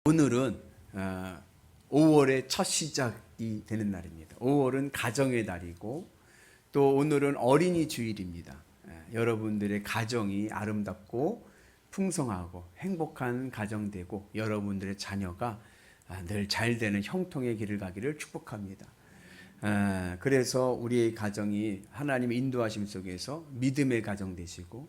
오늘은 5월의 첫 시작이 되는 날입니다. 5월은 가정의 달이고 또 오늘은 어린이 주일입니다. 여러분들의 가정이 아름답고 풍성하고 행복한 가정 되고 여러분들의 자녀가 늘 잘 되는 형통의 길을 가기를 축복합니다. 그래서 우리의 가정이 하나님의 인도하심 속에서 믿음의 가정 되시고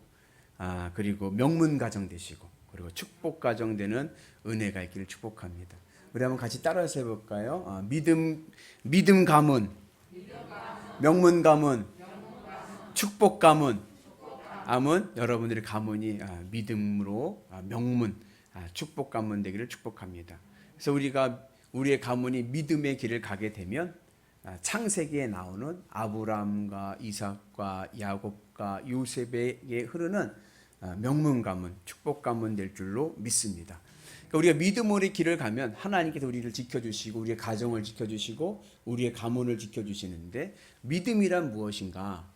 그리고 명문 가정 되시고 그리고 축복 가정 되는 은혜가 있기를 축복합니다. 우리 한번 같이 따라서 해볼까요? 믿음 가문, 명문 가문, 축복 가문. 아멘. 여러분들의 가문이 믿음으로 명문, 축복 가문 되기를 축복합니다. 그래서 우리의 가문이 믿음의 길을 가게 되면 창세기에 나오는 아브라함과 이삭과 야곱과 요셉에게 흐르는 명문 가문, 축복 가문 될 줄로 믿습니다. 그러니까 우리가 믿음으로의 길을 가면 하나님께서 우리를 지켜주시고 우리의 가정을 지켜주시고 우리의 가문을 지켜주시는데 믿음이란 무엇인가?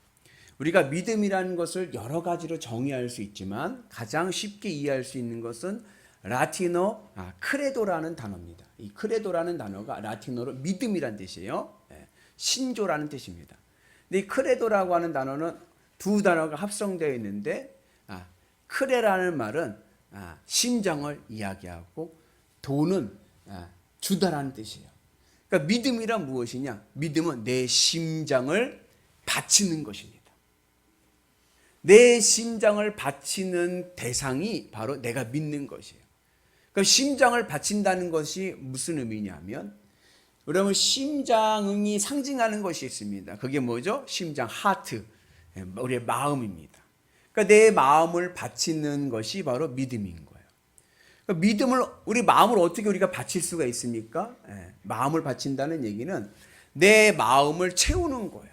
우리가 믿음이라는 것을 여러 가지로 정의할 수 있지만 가장 쉽게 이해할 수 있는 것은 라틴어 크레도라는 단어입니다. 이 크레도라는 단어가 라틴어로 믿음이란 뜻이에요. 신조라는 뜻입니다. 근데 이 크레도라고 하는 단어는 두 단어가 합성되어 있는데 크레라는 말은 심장을 이야기하고 도는 주다라는 뜻이에요. 그러니까 믿음이란 무엇이냐? 믿음은 내 심장을 바치는 것입니다. 내 심장을 바치는 대상이 바로 내가 믿는 것이에요. 그러니까 심장을 바친다는 것이 무슨 의미냐면 여러분 심장이 상징하는 것이 있습니다. 그게 뭐죠? 심장, 하트, 우리의 마음입니다. 그러니까 내 마음을 바치는 것이 바로 믿음인 거예요. 그러니까 우리 마음을 어떻게 우리가 바칠 수가 있습니까? 마음을 바친다는 얘기는 내 마음을 채우는 거예요.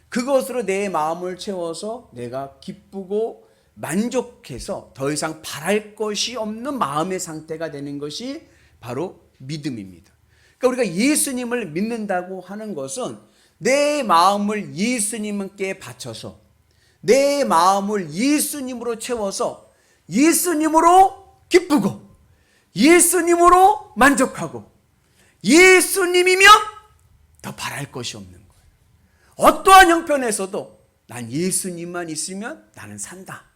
그것으로 내 마음을 채워서 내가 기쁘고 만족해서 더 이상 바랄 것이 없는 마음의 상태가 되는 것이 바로 믿음입니다. 그러니까 우리가 예수님을 믿는다고 하는 것은 내 마음을 예수님께 바쳐서 내 마음을 예수님으로 채워서 예수님으로 기쁘고 예수님으로 만족하고 예수님이면 더 바랄 것이 없는 거예요. 어떠한 형편에서도 난 예수님만 있으면 나는 산다.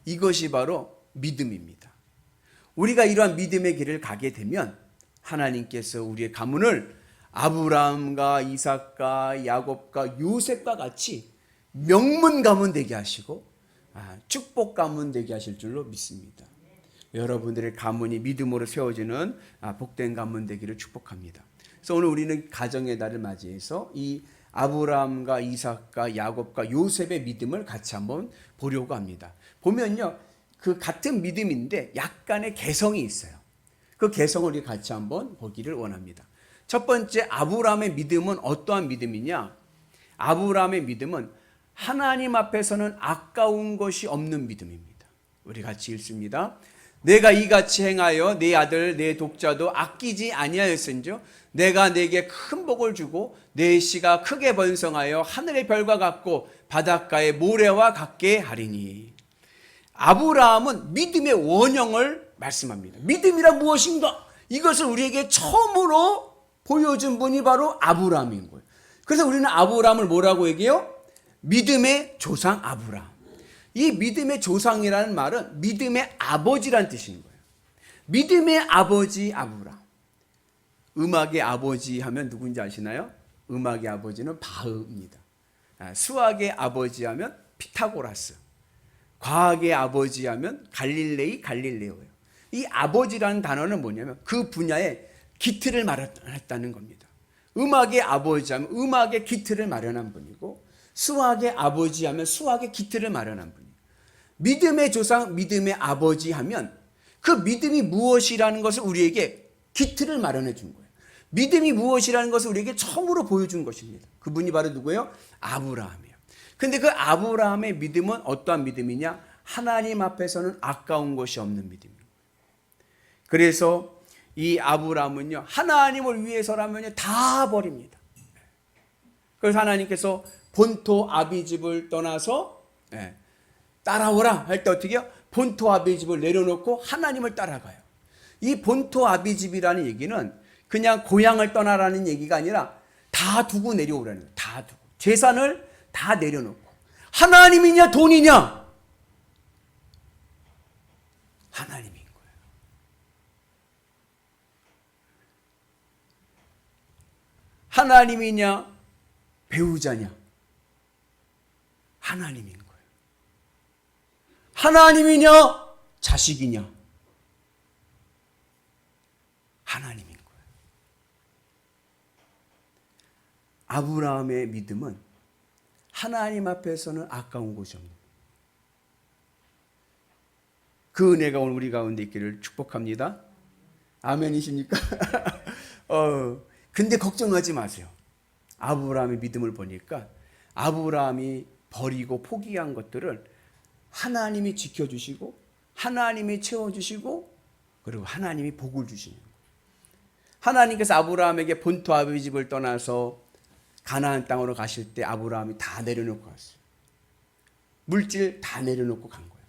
이것이 바로 믿음입니다. 우리가 이러한 믿음의 길을 가게 되면 하나님께서 우리의 가문을 아브라함과 이삭과 야곱과 요셉과 같이 명문 가문 되게 하시고 축복 가문 되게 하실 줄로 믿습니다. 여러분들의 가문이 믿음으로 세워지는 복된 가문 되기를 축복합니다. 그래서 오늘 우리는 가정의 달을 맞이해서 이 아브라함과 이삭과 야곱과 요셉의 믿음을 같이 한번 보려고 합니다. 보면요, 그 같은 믿음인데 약간의 개성이 있어요. 그 개성을 우리 같이 한번 보기를 원합니다. 첫 번째, 아브라함의 믿음은 어떠한 믿음이냐? 아브라함의 믿음은 하나님 앞에서는 아까운 것이 없는 믿음입니다. 우리 같이 읽습니다. 내가 이같이 행하여 내 아들 내 독자도 아끼지 아니하였은즉 내가 내게 큰 복을 주고 내 씨가 크게 번성하여 하늘의 별과 같고 바닷가의 모래와 같게 하리니. 아브라함은 믿음의 원형을 말씀합니다. 믿음이란 무엇인가? 이것을 우리에게 처음으로 보여준 분이 바로 아브라함인 거예요. 그래서 우리는 아브라함을 뭐라고 얘기해요? 믿음의 조상 아브라함. 이 믿음의 조상이라는 말은 믿음의 아버지란 뜻인 거예요. 믿음의 아버지 아브라함. 음악의 아버지 하면 누군지 아시나요? 음악의 아버지는 바흐입니다. 수학의 아버지 하면 피타고라스. 과학의 아버지 하면 갈릴레오예요. 이 아버지라는 단어는 뭐냐면 그 분야에 기틀을 마련했다는 겁니다. 음악의 아버지 하면 음악의 기틀을 마련한 분이고 수학의 아버지 하면 수학의 기틀을 마련한 분이에요. 믿음의 조상, 믿음의 아버지 하면 그 믿음이 무엇이라는 것을 우리에게 기틀을 마련해 준 거예요. 믿음이 무엇이라는 것을 우리에게 처음으로 보여준 것입니다. 그분이 바로 누구예요? 아브라함이에요. 근데 그 아브라함의 믿음은 어떠한 믿음이냐? 하나님 앞에서는 아까운 것이 없는 믿음입니다. 그래서 이 아브라함은요, 하나님을 위해서라면 다 버립니다. 그래서 하나님께서 본토 아비집을 떠나서 따라오라 할 때 어떻게 해요? 본토 아비집을 내려놓고 하나님을 따라가요. 이 본토 아비집이라는 얘기는 그냥 고향을 떠나라는 얘기가 아니라 다 두고 내려오라는 거예요. 다 두고. 재산을 다 내려놓고. 하나님이냐 돈이냐? 하나님인 거예요. 하나님이냐 배우자냐? 하나님인 거예요. 하나님이냐 자식이냐? 하나님인 거예요. 아브라함의 믿음은 하나님 앞에서는 아까운 것이 없는 거예요. 그 은혜가 오늘 우리 가운데 있기를 축복합니다. 아멘이십니까? 근데 걱정하지 마세요. 아브라함의 믿음을 보니까 아브라함이 버리고 포기한 것들을 하나님이 지켜주시고 하나님이 채워주시고 그리고 하나님이 복을 주시는 거예요. 하나님께서 아브라함에게 본토 아비집을 떠나서 가나안 땅으로 가실 때 아브라함이 다 내려놓고 갔어요. 물질 다 내려놓고 간 거예요.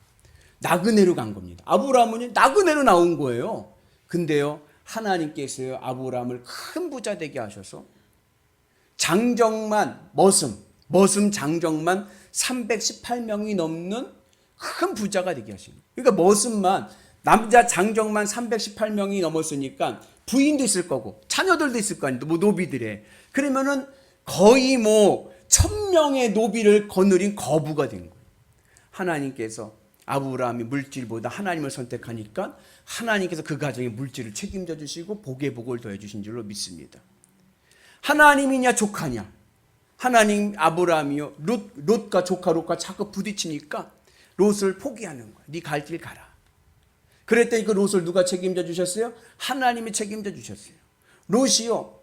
나그네로 간 겁니다. 아브라함은 나그네로 나온 거예요. 근데요, 하나님께서요 아브라함을 큰 부자 되게 하셔서 장정만 머슴 장정만 318명이 넘는 큰 부자가 되게 하신 거예요. 그러니까 머슴만 남자 장정만 318명이 넘었으니까 부인도 있을 거고 자녀들도 있을 거 아니에요. 뭐 노비들의. 그러면은 거의 뭐 1000명의 노비를 거느린 거부가 된 거예요. 하나님께서 아브라함이 물질보다 하나님을 선택하니까 하나님께서 그 가정의 물질을 책임져 주시고 복의 복을 더해 주신 줄로 믿습니다. 하나님이냐 조카냐? 하나님 아브라함이요 롯과 조카 롯과 자꾸 부딪히니까 롯을 포기하는 거야. 네 갈 길 가라. 그랬더니 그 롯을 누가 책임져 주셨어요? 하나님이 책임져 주셨어요. 롯이요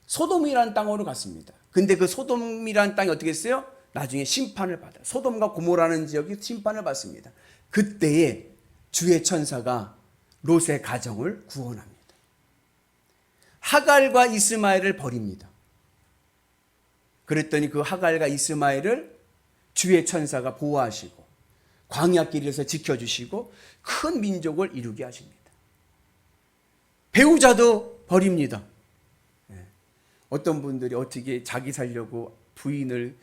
소돔이라는 땅으로 갔습니다. 근데 그 소돔이라는 땅이 어떻게 했어요? 나중에 심판을 받아요. 소돔과 고모라는 지역이 심판을 받습니다. 그때에 주의 천사가 롯의 가정을 구원합니다. 하갈과 이스마엘을 버립니다. 그랬더니 그 하갈과 이스마엘을 주의 천사가 보호하시고 광야길에서 지켜주시고 큰 민족을 이루게 하십니다. 배우자도 버립니다. 어떤 분들이 어떻게 자기 살려고 부인을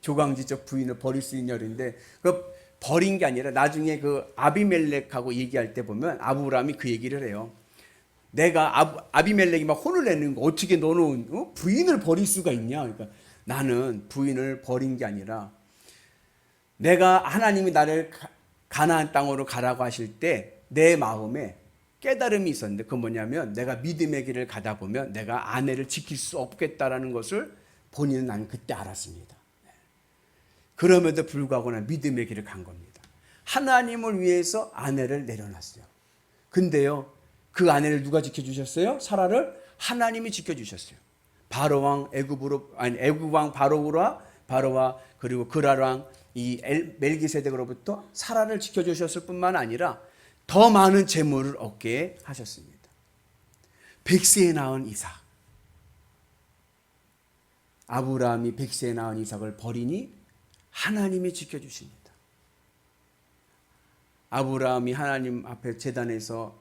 조강지적 부인을 버릴 수 있냐 그러는데 그 버린 게 아니라 나중에 그 아비멜렉하고 얘기할 때 보면 아브라함이 그 얘기를 해요. 내가 아비멜렉이 막 혼을 내는 거 어떻게 너는 부인을 버릴 수가 있냐? 그러니까 나는 부인을 버린 게 아니라 내가 하나님이 나를 가나안 땅으로 가라고 하실 때 내 마음에 깨달음이 있었는데 그건 뭐냐면 내가 믿음의 길을 가다 보면 내가 아내를 지킬 수 없겠다라는 것을 본인은 난 그때 알았습니다. 그럼에도 불구하고 난 믿음의 길을 간 겁니다. 하나님을 위해서 아내를 내려놨어요. 근데요 그 아내를 누가 지켜주셨어요? 사라를 하나님이 지켜주셨어요. 바로왕 애굽왕 바로와 그리고 그랄왕 이 멜기세덱으로부터 사라를 지켜주셨을 뿐만 아니라 더 많은 재물을 얻게 하셨습니다. 100세에 낳은 이삭. 아브라함이 100세에 낳은 이삭을 버리니 하나님이 지켜주십니다. 아브라함이 하나님 앞에 제단에서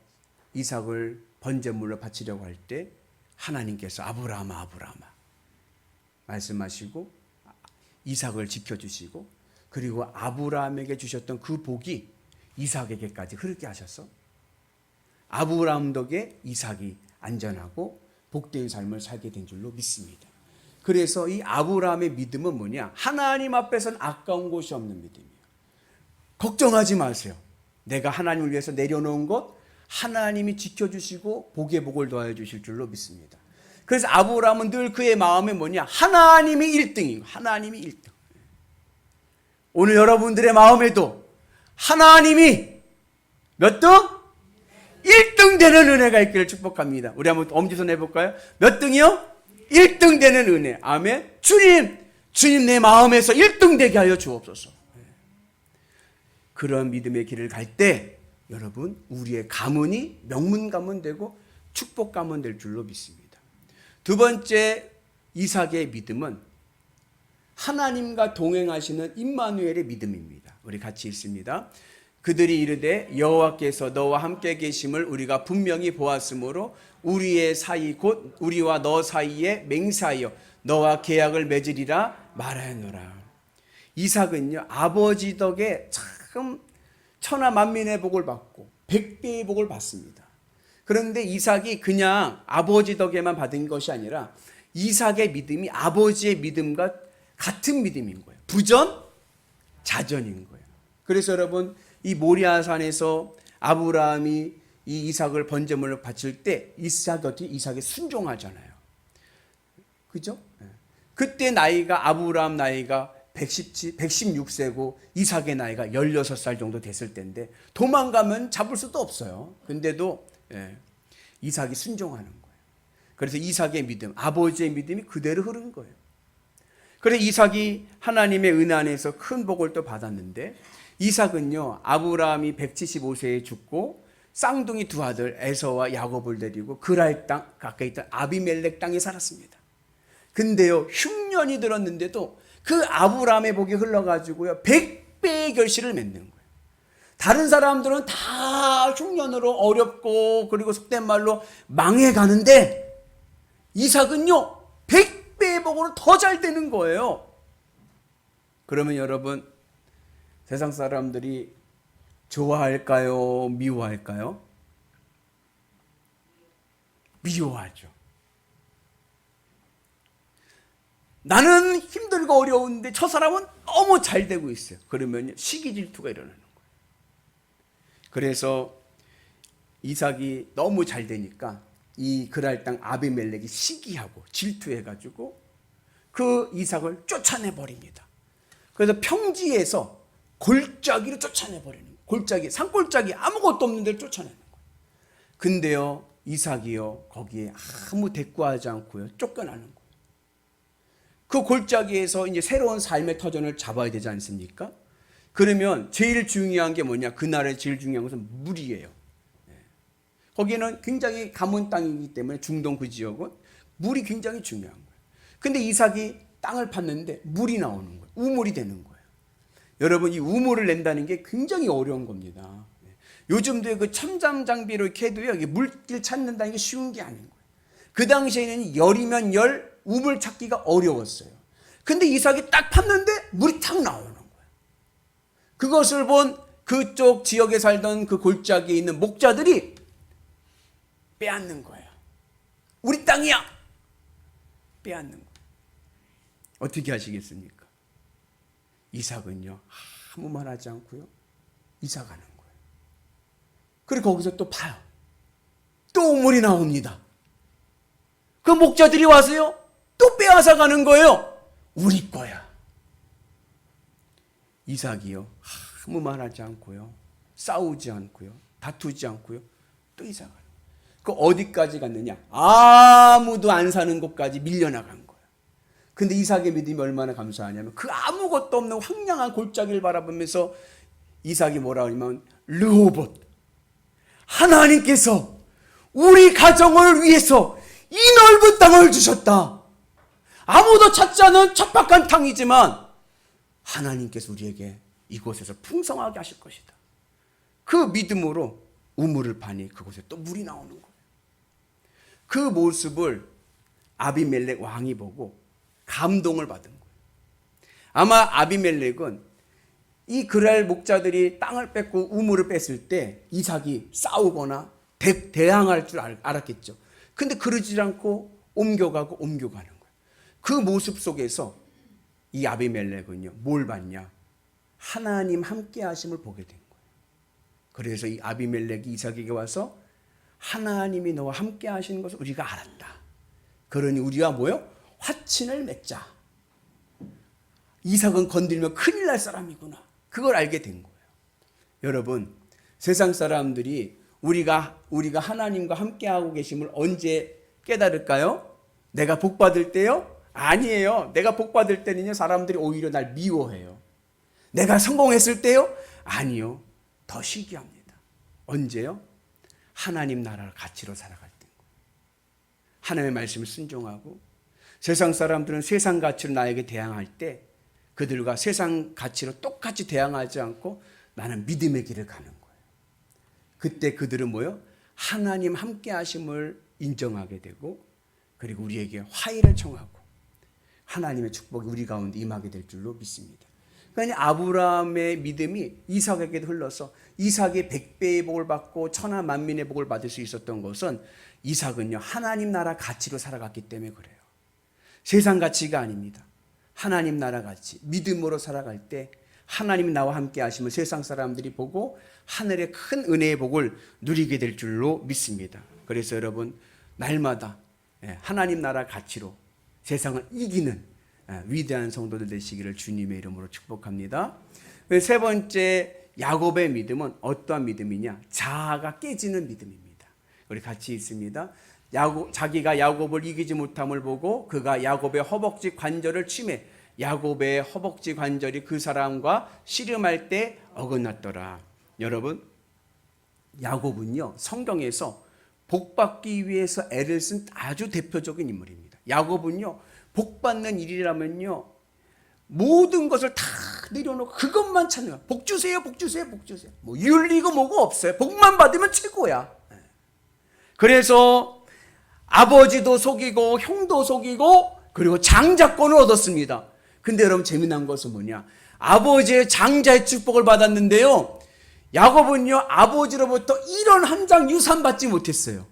이삭을 번제물로 바치려고 할 때 하나님께서 아브라함아 말씀하시고 이삭을 지켜주시고 그리고 아브라함에게 주셨던 그 복이 이삭에게까지 흐르게 하셔서 아브라함 덕에 이삭이 안전하고 복된 삶을 살게 된 줄로 믿습니다. 그래서 이 아브라함의 믿음은 뭐냐? 하나님 앞에서는 아까운 것이 없는 믿음이에요. 걱정하지 마세요. 내가 하나님을 위해서 내려놓은 것 하나님이 지켜주시고 복의 복을 더해 주실 줄로 믿습니다. 그래서 아브라함은 늘 그의 마음에 뭐냐? 하나님이 1등이에요. 하나님이 1등. 오늘 여러분들의 마음에도 하나님이 몇 등? 1등 되는 은혜가 있기를 축복합니다. 우리 한번 엄지손 해볼까요? 몇 등이요? 1등 되는 은혜. 아멘. 주님 내 마음에서 1등 되게 하여 주옵소서. 그런 믿음의 길을 갈 때 여러분 우리의 가문이 명문 가문 되고 축복 가문 될 줄로 믿습니다. 두 번째 이삭의 믿음은 하나님과 동행하시는 임마누엘의 믿음입니다. 우리 같이 읽습니다. 그들이 이르되 여호와께서 너와 함께 계심을 우리가 분명히 보았으므로 우리의 사이 곧 우리와 너 사이에 맹세하여 너와 계약을 맺으리라 말하였노라. 이삭은요 아버지 덕에 참 천하 만민의 복을 받고 100배의 복을 받습니다. 그런데 이삭이 그냥 아버지 덕에만 받은 것이 아니라 이삭의 믿음이 아버지의 믿음과 같은 믿음인 거예요. 부전 자전인 거예요. 그래서 여러분 이 모리아산에서 아브라함이 이 이삭을 번제물로 바칠 때 이삭이 순종하잖아요. 그죠? 그때 아브라함 나이가 116세고 이삭의 나이가 16살 정도 됐을 때인데 도망가면 잡을 수도 없어요. 근데도 이삭이 순종하는 거예요. 그래서 이삭의 믿음, 아버지의 믿음이 그대로 흐른 거예요. 그래서 이삭이 하나님의 은혜 안에서 큰 복을 또 받았는데 이삭은요 아브라함이 175세에 죽고 쌍둥이 두 아들 에서와 야곱을 데리고 그랄 땅 가까이 있던 아비멜렉 땅에 살았습니다. 근데요 흉년이 들었는데도 그 아브라함의 복이 흘러가지고요 100배의 결실을 맺는 거예요. 다른 사람들은 다 흉년으로 어렵고 그리고 속된 말로 망해가는데 이삭은요 100배의 복으로 더 잘 되는 거예요. 그러면 여러분 세상 사람들이 좋아할까요? 미워할까요? 미워하죠. 나는 힘들고 어려운데 저 사람은 너무 잘 되고 있어요. 그러면 시기 질투가 일어나는 거예요. 그래서 이삭이 너무 잘 되니까 이 그랄 땅 아비멜렉이 시기하고 질투해가지고 그 이삭을 쫓아내 버립니다. 그래서 평지에서 골짜기로 쫓아내 버리는 거예요. 골짜기, 산골짜기 아무것도 없는 데를 쫓아내는 거예요. 근데요 이삭이요 거기에 아무 대꾸하지 않고요 쫓겨나는 거예요. 그 골짜기에서 이제 새로운 삶의 터전을 잡아야 되지 않습니까? 그러면 제일 중요한 게 뭐냐? 그날에 제일 중요한 것은 물이에요. 거기는 굉장히 가문 땅이기 때문에 중동 그 지역은 물이 굉장히 중요한 거예요. 근데 이삭이 땅을 팠는데 물이 나오는 거예요. 우물이 되는 거예요. 여러분 이 우물을 낸다는 게 굉장히 어려운 겁니다. 요즘도 그 첨단 장비로 이렇게 해도요 물길 찾는다는 게 쉬운 게 아닌 거예요. 그 당시에는 열이면 열 우물 찾기가 어려웠어요. 근데 이삭이 딱 팠는데 물이 탁 나오는 거예요. 그것을 본 그쪽 지역에 살던 그 골짜기에 있는 목자들이 빼앗는 거예요. 우리 땅이야. 빼앗는 거예요. 어떻게 하시겠습니까? 이삭은요 아무 말 하지 않고요 이삭하는 거예요. 그리고 거기서 또 봐요. 또 우물이 나옵니다. 그 목자들이 와서요 또 빼앗아 가는 거예요. 우리 거야. 이삭이요 아무 말 하지 않고요 싸우지 않고요 다투지 않고요 또 이삭하는 거예요. 그 어디까지 갔느냐? 아무도 안 사는 곳까지 밀려나간 거예요. 근데 이삭의 믿음이 얼마나 감사하냐면 그 아무것도 없는 황량한 골짜기를 바라보면서 이삭이 뭐라 하냐면 르호봇 하나님께서 우리 가정을 위해서 이 넓은 땅을 주셨다. 아무도 찾지 않은 척박한 땅이지만 하나님께서 우리에게 이곳에서 풍성하게 하실 것이다. 그 믿음으로 우물을 파니 그곳에 또 물이 나오는 거예요. 그 모습을 아비멜렉 왕이 보고 감동을 받은 거예요. 아마 아비멜렉은 이 그랄 목자들이 땅을 뺏고 우물을 뺐을 때 이삭이 싸우거나 대항할 줄 알았겠죠. 근데 그러지 않고 옮겨가는 거예요. 그 모습 속에서 이 아비멜렉은요 뭘 봤냐? 하나님 함께 하심을 보게 된 거예요. 그래서 이 아비멜렉이 이삭에게 와서 하나님이 너와 함께 하시는 것을 우리가 알았다. 그러니 우리가 뭐요? 화친을 맺자. 이삭은 건들면 큰일 날 사람이구나. 그걸 알게 된 거예요. 여러분, 세상 사람들이 우리가 하나님과 함께하고 계심을 언제 깨달을까요? 내가 복 받을 때요? 아니에요. 내가 복 받을 때는요, 사람들이 오히려 날 미워해요. 내가 성공했을 때요? 아니요. 더 시기합니다. 언제요? 하나님 나라를 가치로 살아갈 때. 하나님의 말씀을 순종하고 세상 사람들은 세상 가치로 나에게 대항할 때 그들과 세상 가치로 똑같이 대항하지 않고 나는 믿음의 길을 가는 거예요. 그때 그들은 뭐요? 하나님 함께 하심을 인정하게 되고, 그리고 우리에게 화해를 청하고 하나님의 축복이 우리 가운데 임하게 될 줄로 믿습니다. 그러니까 아브라함의 믿음이 이삭에게도 흘러서 이삭이 100배의 복을 받고 천하 만민의 복을 받을 수 있었던 것은, 이삭은요 하나님 나라 가치로 살아갔기 때문에 그래요. 세상 가치가 아닙니다. 하나님 나라 가치, 믿음으로 살아갈 때 하나님이 나와 함께 하시면 세상 사람들이 보고 하늘의 큰 은혜의 복을 누리게 될 줄로 믿습니다. 그래서 여러분, 날마다 하나님 나라 가치로 세상을 이기는 위대한 성도들 되시기를 주님의 이름으로 축복합니다. 세 번째, 야곱의 믿음은 어떠한 믿음이냐? 자아가 깨지는 믿음입니다. 우리 같이 읽습니다. 자기가 야곱을 이기지 못함을 보고 그가 야곱의 허벅지 관절을 치매 야곱의 허벅지 관절이 그 사람과 씨름할 때 어긋났더라. 여러분, 야곱은요 성경에서 복받기 위해서 애를 쓴 아주 대표적인 인물입니다. 야곱은요 복받는 일이라면요 모든 것을 다 내려놓고 그것만 찾는 거야. 복 주세요, 복 주세요, 복 주세요. 뭐 윤리고 뭐고 없어요. 복만 받으면 최고야. 그래서 아버지도 속이고 형도 속이고 그리고 장자권을 얻었습니다. 근데 여러분, 재미난 것은 뭐냐? 아버지의 장자의 축복을 받았는데요, 야곱은요 아버지로부터 1원 한 장 유산 받지 못했어요.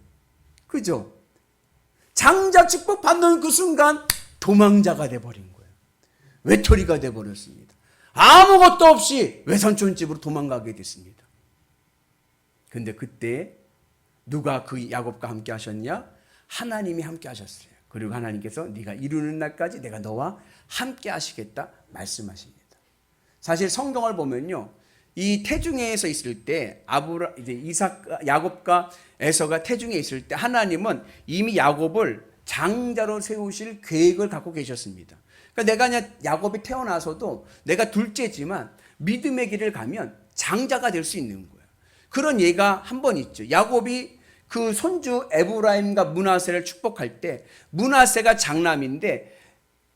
그죠? 장자 축복 받는 그 순간 도망자가 돼버린 거예요. 외톨이가 돼버렸습니다. 아무것도 없이 외삼촌 집으로 도망가게 됐습니다. 근데 그때 누가 그 야곱과 함께 하셨냐? 하나님이 함께 하셨어요. 그리고 하나님께서 네가 이루는 날까지 내가 너와 함께 하시겠다 말씀하십니다. 사실 성경을 보면요, 이 태중에서 있을 때 야곱과 에서가 태중에 있을 때 하나님은 이미 야곱을 장자로 세우실 계획을 갖고 계셨습니다. 그러니까 내가 야곱이 태어나서도 내가 둘째지만 믿음의 길을 가면 장자가 될 수 있는 거예요. 그런 예가 한 번 있죠. 야곱이 그 손주 에브라임과 므낫세를 축복할 때 므낫세가 장남인데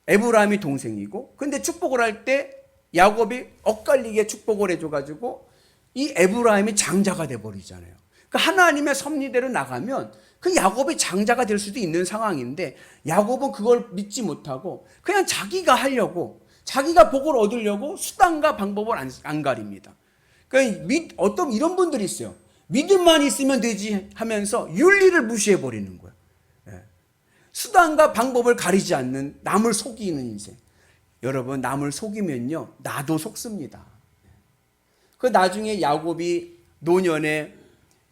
에브라임이 동생이고, 근데 축복을 할 때 야곱이 엇갈리게 축복을 해줘가지고 이 에브라임이 장자가 돼버리잖아요. 그러니까 하나님의 섭리대로 나가면 그 야곱이 장자가 될 수도 있는 상황인데, 야곱은 그걸 믿지 못하고 그냥 자기가 하려고, 자기가 복을 얻으려고 수단과 방법을 안 가립니다. 그러니까 어떤 이런 분들이 있어요. 믿음만 있으면 되지 하면서 윤리를 무시해버리는 거예요. 수단과 방법을 가리지 않는 남을 속이는 인생. 여러분, 남을 속이면요 나도 속습니다. 그 나중에 야곱이 노년에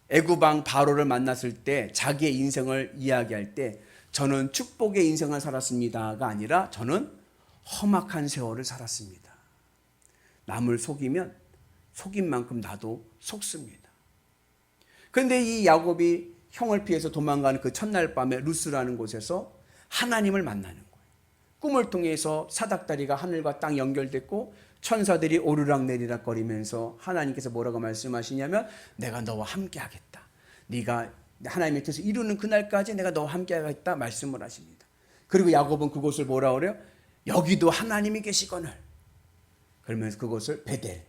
애굽왕 바로를 만났을 때 자기의 인생을 이야기할 때, 저는 축복의 인생을 살았습니다가 아니라 저는 험악한 세월을 살았습니다. 남을 속이면 속인 만큼 나도 속습니다. 그런데 이 야곱이 형을 피해서 도망가는 그 첫날 밤에 루스라는 곳에서 하나님을 만나는 거예요. 꿈을 통해서 사닥다리가 하늘과 땅 연결됐고 천사들이 오르락 내리락 거리면서 하나님께서 뭐라고 말씀하시냐면, 내가 너와 함께 하겠다. 네가 하나님의 뜻을 이루는 그날까지 내가 너와 함께 하겠다 말씀을 하십니다. 그리고 야곱은 그곳을 뭐라 그래요? 여기도 하나님이 계시거늘. 그러면서 그곳을 베델,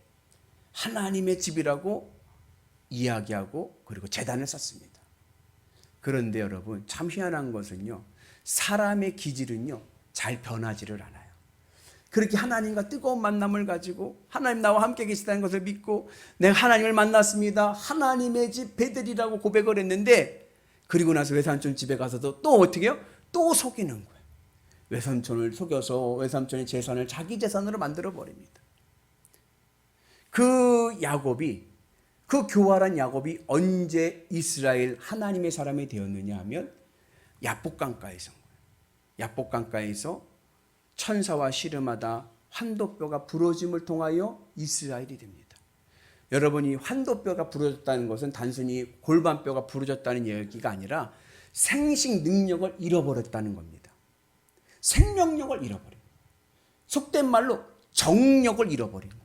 하나님의 집이라고 이야기하고 그리고 제단을 쌓습니다. 그런데 여러분, 참 희한한 것은요, 사람의 기질은요 잘 변하지를 않아요. 그렇게 하나님과 뜨거운 만남을 가지고 하나님 나와 함께 계시다는 것을 믿고 내가 하나님을 만났습니다, 하나님의 집 베델이라고 고백을 했는데, 그리고 나서 외삼촌 집에 가서도 또 어떻게 해요? 또 속이는 거예요. 외삼촌을 속여서 외삼촌의 재산을 자기 재산으로 만들어 버립니다. 그 교활한 야곱이 언제 이스라엘 하나님의 사람이 되었느냐 하면 야복강가에서 천사와 씨름하다 환도뼈가 부러짐을 통하여 이스라엘이 됩니다. 여러분이 환도뼈가 부러졌다는 것은 단순히 골반뼈가 부러졌다는 얘기가 아니라 생식 능력을 잃어버렸다는 겁니다. 생명력을 잃어버린, 속된 말로 정력을 잃어버린 거예요.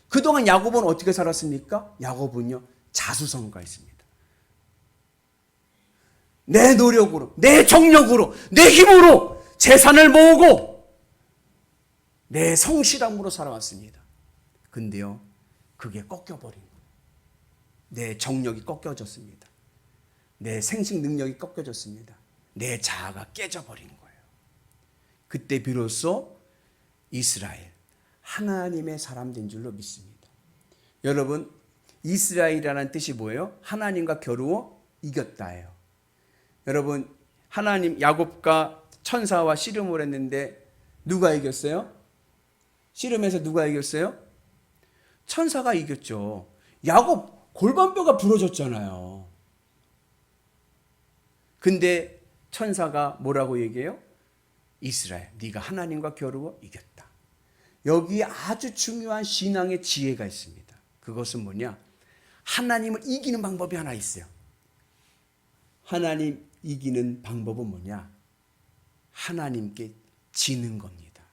그동안 야곱은 어떻게 살았습니까? 야곱은요 자수성가했습니다. 내 노력으로, 내 정력으로, 내 힘으로 재산을 모으고 내 성실함으로 살아왔습니다. 근데요, 그게 꺾여버린 거예요. 내 정력이 꺾여졌습니다. 내 생식 능력이 꺾여졌습니다. 내 자아가 깨져버린 거예요. 그때 비로소 이스라엘, 하나님의 사람 된 줄로 믿습니다. 여러분, 이스라엘이라는 뜻이 뭐예요? 하나님과 겨루어 이겼다예요. 여러분, 하나님 야곱과 천사와 씨름을 했는데 누가 이겼어요? 씨름에서 누가 이겼어요? 천사가 이겼죠. 야곱 골반뼈가 부러졌잖아요. 근데 천사가 뭐라고 얘기해요? 이스라엘, 네가 하나님과 겨루어 이겼다. 여기 아주 중요한 신앙의 지혜가 있습니다. 그것은 뭐냐? 하나님을 이기는 방법이 하나 있어요. 하나님 이기는 방법은 뭐냐? 하나님께 지는 겁니다.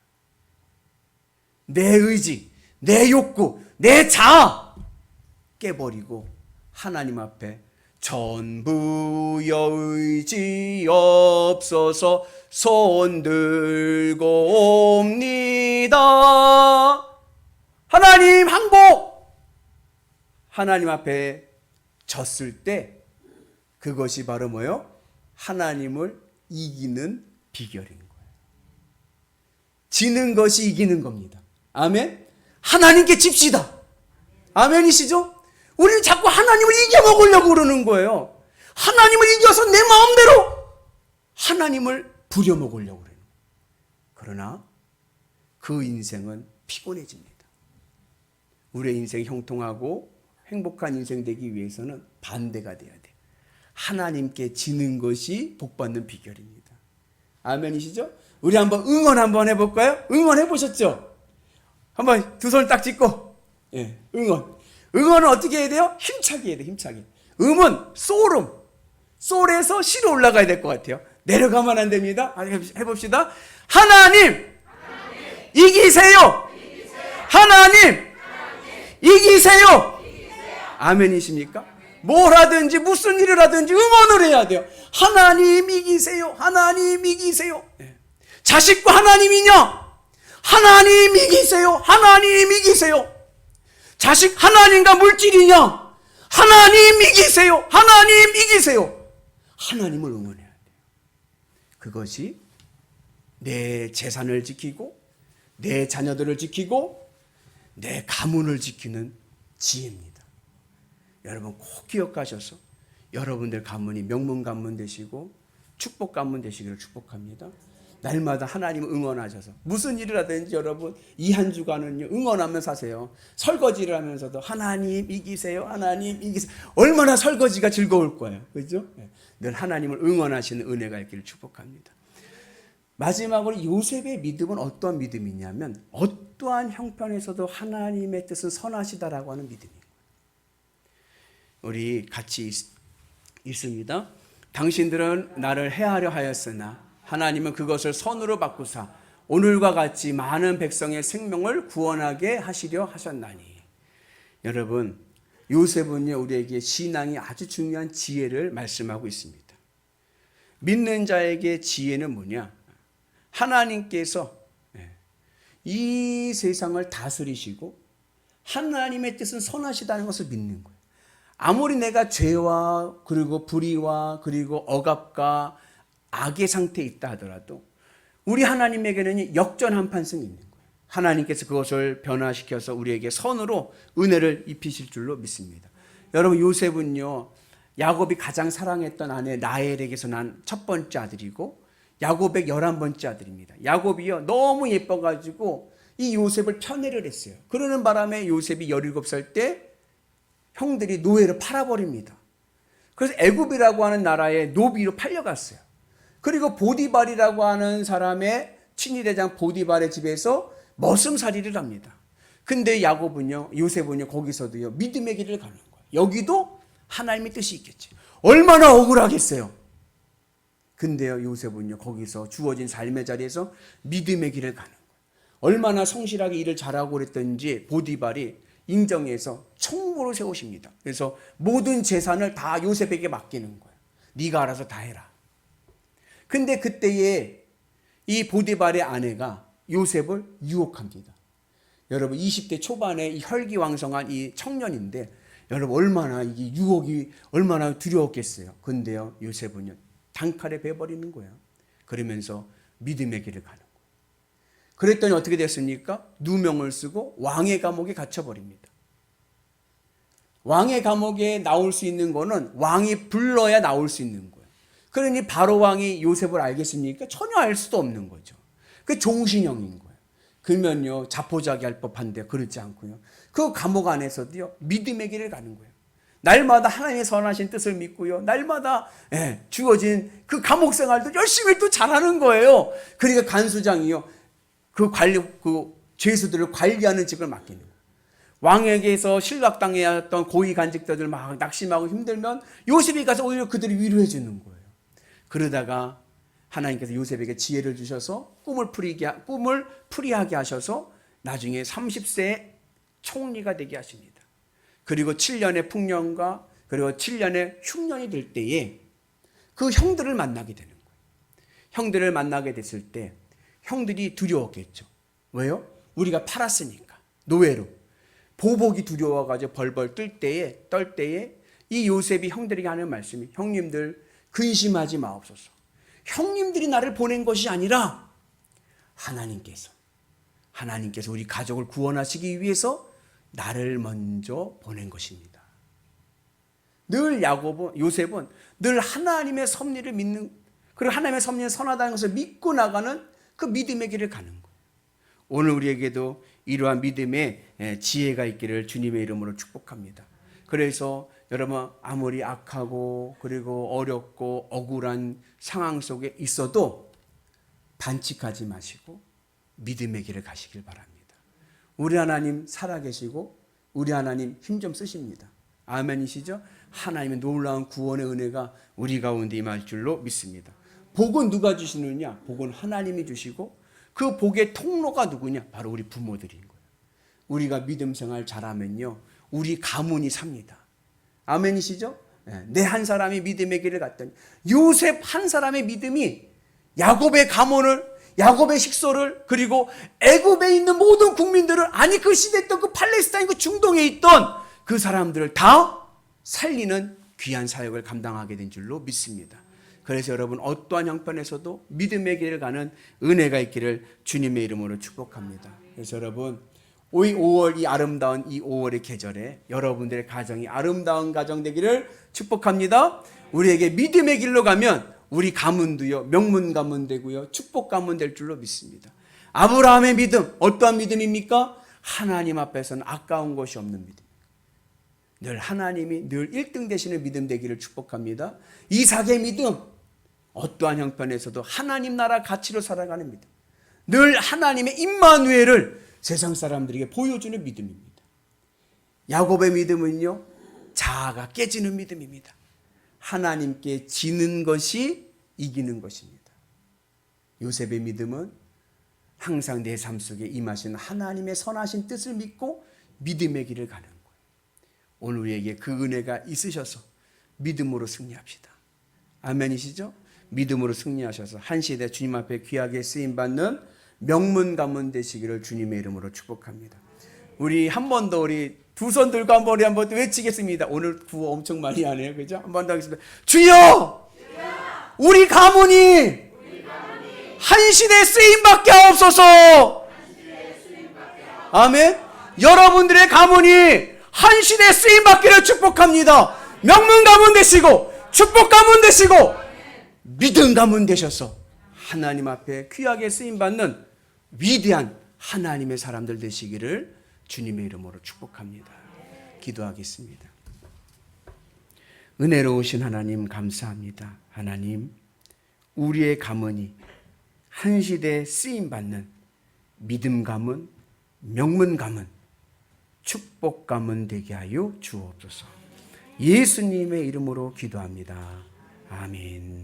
내 의지, 내 욕구, 내 자아 깨버리고 하나님 앞에 전부여 의지없어서 손 들고 옵니다. 하나님 항복! 하나님 앞에 졌을 때 그것이 바로 뭐예요? 하나님을 이기는 비결인 거예요. 지는 것이 이기는 겁니다. 아멘? 하나님께 집시다. 아멘이시죠? 우리는 자꾸 하나님을 이겨먹으려고 그러는 거예요. 하나님을 이겨서 내 마음대로 하나님을 부려먹으려고 그래요. 그러나 그 인생은 피곤해집니다. 우리의 인생이 형통하고 행복한 인생 되기 위해서는 반대가 돼야 돼요. 하나님께 지는 것이 복받는 비결입니다. 아멘이시죠? 우리 한번 응원 한번 해볼까요? 응원해 보셨죠? 한번 두 손 딱 짚고, 예, 응원. 응원은 어떻게 해야 돼요? 힘차게 해야 돼요, 힘차게. 음은 솔에서 시로 올라가야 될 것 같아요. 내려가면 안 됩니다. 해봅시다. 하나님, 이기세요. 하나님, 이기세요. 아멘이십니까? 뭘 하든지 무슨 일을 하든지 응원을 해야 돼요. 하나님 이기세요. 하나님 이기세요. 네. 자식과 하나님이냐? 하나님 이기세요. 하나님 이기세요. 자식 하나님과 물질이냐? 하나님 이기세요. 하나님 이기세요. 하나님을 응원해야 돼요. 그것이 내 재산을 지키고 내 자녀들을 지키고 내 가문을 지키는 지혜입니다. 여러분 꼭 기억하셔서 여러분들 가문이 명문 가문 되시고 축복 가문 되시기를 축복합니다. 날마다 하나님을 응원하셔서 무슨 일을 하든지 여러분 이 한 주간은요 응원하면서 사세요. 설거지를 하면서도 하나님 이기세요. 하나님 이기세요. 얼마나 설거지가 즐거울 거예요. 그렇죠? 늘 하나님을 응원하시는 은혜가 있기를 축복합니다. 마지막으로 요셉의 믿음은 어떠한 믿음이냐면 어떠한 형편에서도 하나님의 뜻은 선하시다라고 하는 믿음이에요. 우리 같이 있습니다. 당신들은 나를 해하려 하였으나 하나님은 그것을 선으로 바꾸사 오늘과 같이 많은 백성의 생명을 구원하게 하시려 하셨나니. 여러분 요셉은요 우리에게 신앙이 아주 중요한 지혜를 말씀하고 있습니다. 믿는 자에게 지혜는 뭐냐? 하나님께서 이 세상을 다스리시고 하나님의 뜻은 선하시다는 것을 믿는 거예요. 아무리 내가 죄와 그리고 불의와 그리고 억압과 악의 상태에 있다 하더라도 우리 하나님에게는 역전 한판승이 있는 거예요. 하나님께서 그것을 변화시켜서 우리에게 선으로 은혜를 입히실 줄로 믿습니다. 여러분 요셉은요 야곱이 가장 사랑했던 아내 라헬에게서 난 첫 번째 아들이고 야곱의 11번째 아들입니다. 야곱이요 너무 예뻐가지고 이 요셉을 편애를 했어요. 그러는 바람에 요셉이 17살 때 형들이 노예로 팔아버립니다. 그래서 애굽이라고 하는 나라에 노비로 팔려갔어요. 그리고 보디발이라고 하는 사람의 친위대장 보디발의 집에서 머슴살이를 합니다. 근데 야곱은요, 요셉은요, 거기서도요, 믿음의 길을 가는 거예요. 여기도 하나님의 뜻이 있겠지. 얼마나 억울하겠어요. 근데요, 요셉은요, 거기서 주어진 삶의 자리에서 믿음의 길을 가는 거예요. 얼마나 성실하게 일을 잘하고 그랬던지 보디발이 인정해서 총무로 세우십니다. 그래서 모든 재산을 다 요셉에게 맡기는 거예요. 네가 알아서 다 해라. 근데 그때에 이 보디발의 아내가 요셉을 유혹합니다. 여러분 20대 초반에 이 혈기왕성한 이 청년인데 여러분 얼마나 이게 유혹이 얼마나 두려웠겠어요. 근데요 요셉은요 단칼에 베버리는 거예요. 그러면서 믿음의 길을 가는 거예요. 그랬더니 어떻게 됐습니까? 누명을 쓰고 왕의 감옥에 갇혀버립니다. 왕의 감옥에 나올 수 있는 거는 왕이 불러야 나올 수 있는 거예요. 그러니 바로 왕이 요셉을 알겠습니까? 전혀 알 수도 없는 거죠. 그 종신형인 거예요. 그러면요 자포자기할 법한데 그렇지 않고요. 그 감옥 안에서도요 믿음의 길을 가는 거예요. 날마다 하나님의 선하신 뜻을 믿고요. 날마다 주어진 그 감옥 생활도 열심히 또 잘하는 거예요. 그러니까 간수장이요 그 죄수들을 관리하는 직을 맡기는 거예요. 왕에게서 실각당해야 했던 고위 간직자들 막 낙심하고 힘들면 요셉이 가서 오히려 그들을 위로해 주는 거예요. 그러다가 하나님께서 요셉에게 지혜를 주셔서 꿈을 풀이하게 하셔서 나중에 30세에 총리가 되게 하십니다. 그리고 7년의 풍년과 그리고 7년의 흉년이 될 때에 그 형들을 만나게 되는 거예요. 형들을 만나게 됐을 때 형들이 두려웠겠죠. 왜요? 우리가 팔았으니까 노예로. 보복이 두려워가지고 벌벌 떨 때에 이 요셉이 형들에게 하는 말씀이 형님들 근심하지 마옵소서. 형님들이 나를 보낸 것이 아니라 하나님께서 우리 가족을 구원하시기 위해서 나를 먼저 보낸 것입니다. 늘 요셉은 늘 하나님의 섭리를 믿는 그리고 하나님의 섭리는 선하다는 것을 믿고 나가는 그 믿음의 길을 가는 거예요. 오늘 우리에게도 이러한 믿음의 지혜가 있기를 주님의 이름으로 축복합니다. 그래서 여러분 아무리 악하고 그리고 어렵고 억울한 상황 속에 있어도 반칙하지 마시고 믿음의 길을 가시길 바랍니다. 우리 하나님 살아계시고 우리 하나님 힘 좀 쓰십니다. 아멘이시죠? 하나님의 놀라운 구원의 은혜가 우리 가운데 임할 줄로 믿습니다. 복은 누가 주시느냐? 복은 하나님이 주시고 그 복의 통로가 누구냐? 바로 우리 부모들인 거예요. 우리가 믿음 생활 잘하면요 우리 가문이 삽니다. 아멘이시죠? 내 한 사람이 믿음의 길을 갔더니 요셉 한 사람의 믿음이 야곱의 가문을 야곱의 식소를 그리고 애굽에 있는 모든 국민들을 아니 그 시대에 있던 그 팔레스타인 그 중동에 있던 그 사람들을 다 살리는 귀한 사역을 감당하게 된 줄로 믿습니다. 그래서 여러분 어떠한 형편에서도 믿음의 길을 가는 은혜가 있기를 주님의 이름으로 축복합니다. 그래서 여러분 5월 이 아름다운 이 5월의 계절에 여러분들의 가정이 아름다운 가정 되기를 축복합니다. 우리에게 믿음의 길로 가면 우리 가문도요 명문 가문 되고요 축복 가문 될 줄로 믿습니다. 아브라함의 믿음 어떠한 믿음입니까? 하나님 앞에서는 아까운 것이 없는 믿음. 늘 하나님이 늘 1등 되시는 믿음 되기를 축복합니다. 이삭의 믿음 어떠한 형편에서도 하나님 나라 가치로 살아가는 믿음. 늘 하나님의 임마누엘을 세상 사람들에게 보여주는 믿음입니다. 야곱의 믿음은요 자아가 깨지는 믿음입니다. 하나님께 지는 것이 이기는 것입니다. 요셉의 믿음은 항상 내 삶 속에 임하신 하나님의 선하신 뜻을 믿고 믿음의 길을 가는 거예요. 오늘 우리에게 그 은혜가 있으셔서 믿음으로 승리합시다. 아멘이시죠? 믿음으로 승리하셔서 한 시대 주님 앞에 귀하게 쓰임받는 명문 가문 되시기를 주님의 이름으로 축복합니다. 우리 한 번 더 우리 두 손 들고 한 번 더 외치겠습니다. 오늘 구호 엄청 많이 하네요. 그죠? 한 번 더 하겠습니다. 주여! 우리 가문이 한 시대 쓰임받게 하옵소서. 아멘. 여러분들의 가문이 한 시대 쓰임받기를 축복합니다. 명문 가문 되시고 축복 가문 되시고 믿음 가문 되셔서 하나님 앞에 귀하게 쓰임받는 위대한 하나님의 사람들 되시기를 주님의 이름으로 축복합니다. 기도하겠습니다. 은혜로우신 하나님 감사합니다. 하나님 우리의 가문이 한 시대에 쓰임받는 믿음 가문, 명문 가문, 축복 가문 되게 하여 주옵소서. 예수님의 이름으로 기도합니다. 아멘.